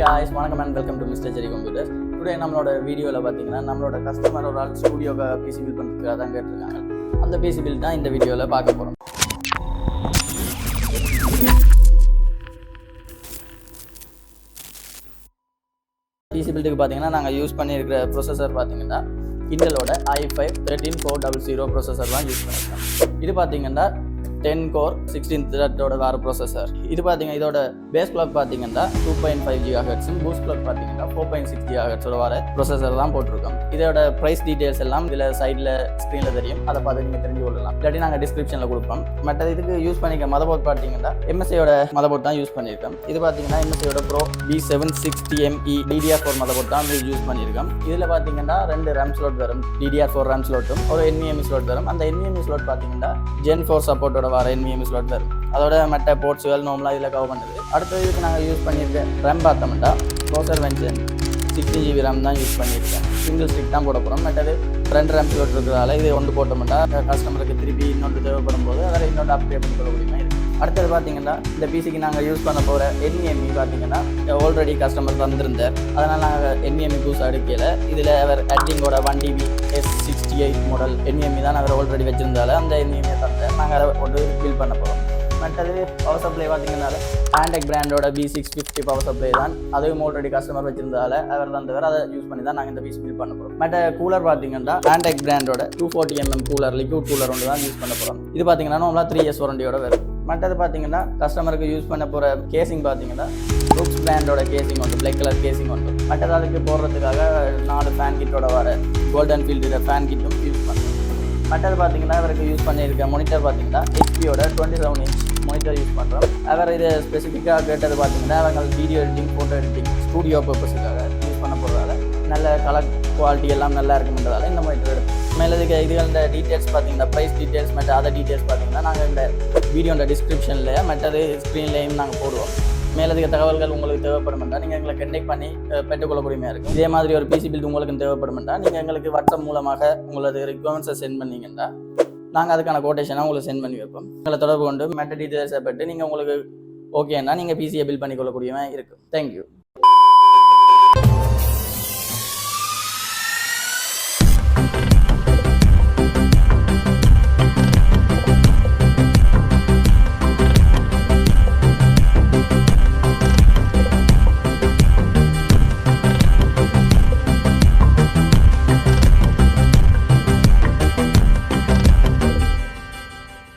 guys, welcome and welcome to Mr.Cherry Computers. Today நம்மளோட வீடியோல பாத்தீங்கன்னா நம்மளோட கஸ்டமர் ஒரு ஆள் ஸ்டுடியோக்கு பிசி பில்ட் பண்றதுக்காக தான் கேட்டிருக்காங்க. அந்த பிசி பில்ட் தான் இந்த வீடியோல பார்க்க போறோம். பிசி பில்டுக்கு பாத்தீங்கன்னா நாங்க யூஸ் பண்ணியிருக்கிற ப்ரொசஸர் பாத்தீங்கன்னா இன்டெலோட i5 13400 ப்ரொசஸர் தான் யூஸ் பண்ணிருக்கோம். இது பாத்தீங்கன்னா 10 core 16 thread ஓட வேற ப்ரொசஸர். இது பாத்தீங்கன்னா இதோட பேஸ் கிளாக் பாத்தீங்கன்னா 2.5 GHz, பூஸ்ட் கிளாக் பாத்தீங்கன்னா 4.6 GHz ஓட வர ப்ரொசஸர் தான் போட்டுருக்கோம். இதோட பிரைஸ் டீடைல்ஸ் எல்லாம் இதுல சைடுல ஸ்கிரீன்ல தெரியும். அதை பார்த்து நீங்க தெரிஞ்சு கொள்ளலாம். இல்லாட்டி நாங்க டிஸ்கிரிப்ஷன்ல கொடுப்போம். மற்ற இதுக்கு யூஸ் பண்ணிக்க மதர்போர்ட் பாத்தீங்கன்னா MSIயோட மதர்போர்ட் தான் யூஸ் பண்ணியிருக்கோம். இது பாத்தீங்கன்னா MSIயோட Pro B760ME DDR4 மதர்போர்ட் தான் யூஸ் பண்ணியிருக்கோம். இதுல பாத்தீங்கன்னா 2 RAM ஸ்லாட் வரும், DDR4 RAM ஸ்லாட்டும் ஒரு NVMe ஸ்லாட் வரும். அந்த NVMe ஸ்லாட் பாத்தீங்கன்னா Gen 4 சப்போர்ட்டோட வர NVMe ஸ்லாட் வரும். அதோட மற்ற போர்ட்ஸ்கள் நார்மலாக இதில் கவர் பண்ணுது. அடுத்த இதுக்கு நாங்கள் யூஸ் பண்ணியிருக்க RAM பார்த்தோம்னா CORSAIR VENGENCE 16GB RAM தான் யூஸ் பண்ணியிருக்கேன். சிங்கிள் ஸ்டிக் தான் போட போகிறோம். மற்றது 2 RAM ஸ்லாட் இருக்கிறதால இது ஒன்று போட்டோம்னா கஸ்டமருக்கு திருப்பி இன்னொன்று தேவைப்படும் போது அதில் இன்னொன்று அப்டேட் பண்ணி கொள்ள முடியுமா இருக்குது. அடுத்தது பார்த்தீங்கன்னா இந்த பிசிக்கு நாங்கள் யூஸ் பண்ண போகிற NVMe பார்த்தீங்கன்னா ஆல்ரெடி கஸ்டமர் தந்திருந்தார். அதனால் நாங்கள் NVMe புதுசாக எடுக்கல. இதில் அவர் XINGோட 1TB S68 மாடல் NVMe தான் அவர் ஆல்ரெடி வச்சிருந்தால அந்த NVMe தந்தார். நாங்கள் அதை ஒன்று பில் பண்ண போகிறோம். மற்றது பவர் சப்ளை பார்த்தீங்கன்னா ANTEC பிராண்டோட B650 பவர் சப்ளை தான். அதுவும் ஆல்ரெடி கஸ்டமர் வச்சிருந்தால அவர் தந்தவர் அதை யூஸ் பண்ணி தான் நாங்கள் இந்த பிசி பில் பண்ண போகிறோம். மற்ற கூலர் பார்த்தீங்கன்னா ANTEC பிராண்டோட 240mm கூலர், லிக்விட் கூலர் ஒன்று தான் யூஸ் பண்ண போகிறோம். இது பார்த்தீங்கன்னா நம்மளா 3 years வாரண்டியோட வரும். மற்றது பார்த்தீங்கன்னா கஸ்டமருக்கு யூஸ் பண்ண போகிற கேசிங் பார்த்தீங்கன்னா RUIX பிராண்டோட கேசிங் ஒன்று, பிளாக் கலர் கேசிங் ஒன்று. மற்றது அதுக்கு போடுறதுக்காக 4 ஃபேன் கிட்டோட வர கோல்டன் ஃபீல்டு ஃபேன் கிட்டும் யூஸ் பண்ணுறோம். மற்றது பார்த்தீங்கன்னா அவருக்கு யூஸ் பண்ணியிருக்க மானிட்டர் பார்த்தீங்கன்னா HPயோட 27 inch மானிட்டர் யூஸ் பண்ணுறோம். அவர் இது ஸ்பெசிஃபிக்காக கேட்டது பார்த்தீங்கன்னா அவங்க video editing, photo editing, studio பர்பஸுக்காக யூஸ் பண்ண போகிறதால நல்ல கலர் குவாலிட்டி எல்லாம் நல்லா இருக்குன்றதால இந்த மானிட்டர் எடுக்கும். மேலதுக்கு இதுகளோட டீட்டெயில்ஸ் பார்த்தீங்கன்னா ப்ரைஸ் டீட்டெயில்ஸ் மற்ற அதர் டீட்டெயில்ஸ் பார்த்தீங்கன்னா நாங்கள் இந்த வீடியோட டிஸ்கிரிப்ஷன்லேயே மற்றது ஸ்க்ரீன்லேயும் நாங்கள் போடுவோம். மேலதிக தகவல்கள் உங்களுக்கு தேவைப்படுமெண்டா நீங்கள் எங்களை கண்டெக்ட் பண்ணி பெற்றுக்கொள்ளக்கூடியமையாக இருக்கும். இதே மாதிரி ஒரு பிசி பில்ட் உங்களுக்கு தேவைப்படுமெண்டா நீங்கள் எங்களுக்கு வாட்ஸ்அப் மூலமாக உங்களது ரிக்வயர்மெண்ட்ஸை சென்ட் பண்ணிங்கன்னா நாங்கள் அதுக்கான கோட்டேஷனாக உங்களுக்கு சென்ட் பண்ணி வைப்போம். உங்களை தொடர்பு கொண்டு மற்ற டீட்டெயில்ஸை பெற்று நீங்கள் உங்களுக்கு ஓகேன்னா நீங்கள் பிசியை பில் பண்ணிக்கொள்ளக்கூடியமாக இருக்கும். தேங்க்யூ.